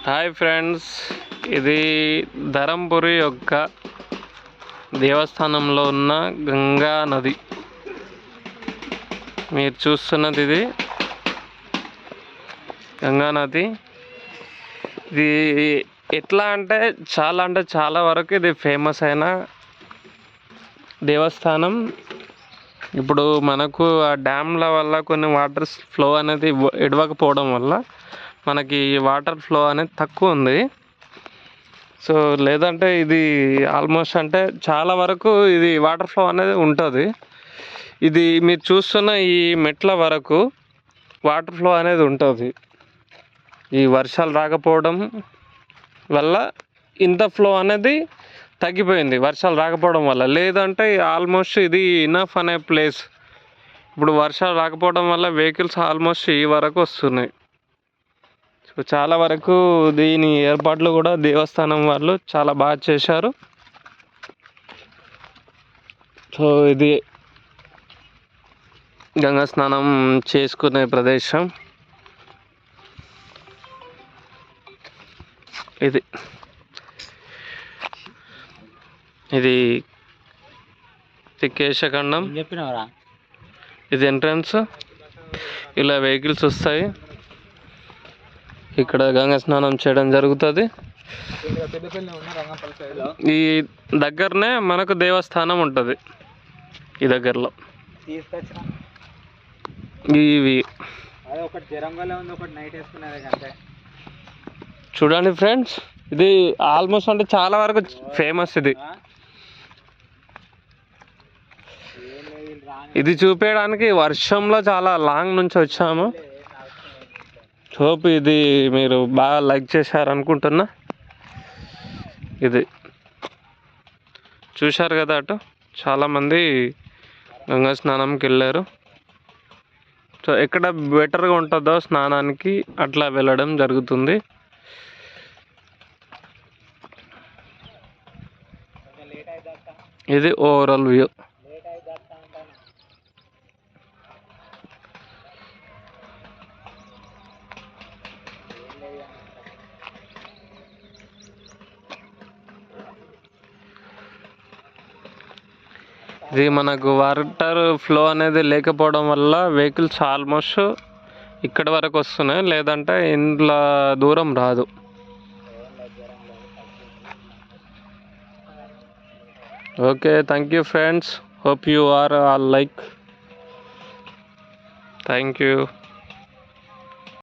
Hi friends, ఇది ధరంపురి యొక్క దేవస్థానంలో ఉన్న గంగా నది. మీరు చూస్తున్నది ఇది గంగా నది. ఇది ఎట్లా అంటే చాలా వరకు ఇది ఫేమస్ అయిన దేవస్థానం. ఇప్పుడు మనకు ఆ డ్యామ్ల వల్ల కొన్ని వాటర్ ఫ్లో అనేది ఇవ్వకపోవడం వల్ల మనకి వాటర్ ఫ్లో అనేది తక్కువ ఉంది. సో లేదంటే ఇది ఆల్మోస్ట్ అంటే చాలా వరకు ఇది వాటర్ ఫ్లో అనేది ఉంటుంది. ఇది మీరు చూస్తున్న ఈ మెట్ల వరకు వాటర్ ఫ్లో అనేది ఉంటుంది. ఈ వర్షాలు రాకపోవడం వల్ల ఇంత ఫ్లో అనేది తగ్గిపోయింది, వర్షాలు రాకపోవడం వల్ల. లేదంటే ఆల్మోస్ట్ ఇది ఇనఫ్ అనే ప్లేస్. ఇప్పుడు వర్షాలు రాకపోవడం వల్ల వెహికల్స్ ఆల్మోస్ట్ ఈ వరకు వస్తున్నాయి. సో చాలా వరకు దీని ఏర్పాట్లు కూడా దేవస్థానం వాళ్ళు చాలా బాగా చేశారు. సో ఇది గంగా స్నానం చేసుకునే ప్రదేశం. ఇది కేశఖండం. ఇది ఎంట్రన్స్. ఇలా వెహికల్స్ వస్తాయి, ఇక్కడ గంగా స్నానం చేయడం జరుగుతుంది. ఈ దగ్గరనే మనకు దేవస్థానం ఉంటుంది. ఈ దగ్గరలో ఇవి చూడండి ఫ్రెండ్స్, ఇది ఆల్మోస్ట్ అంటే చాలా వరకు ఫేమస్. ఇది చూపించడానికి వర్షంలో చాలా లాంగ్ నుంచి వచ్చాము. హోప్ ఇది మీరు బాగా లైక్ చేశారనుకుంటున్నా. ఇది చూశారు కదా, అటు చాలామంది గంగా స్నానంకి వెళ్ళారు. సో ఎక్కడ బెటర్గా ఉంటుందో స్నానానికి అట్లా వెళ్ళడం జరుగుతుంది. ఇది ఓవరాల్ వ్యూ. ఇది మనకు వాటర్ ఫ్లో అనేది లేకపోవడం వల్ల వెహికల్స్ ఆల్మోస్ట్ ఇక్కడ వరకు వస్తున్నాయి, లేదంటే ఇంట్లో దూరం రాదు. Okay, thank you friends. Hope you are all like. Thank you.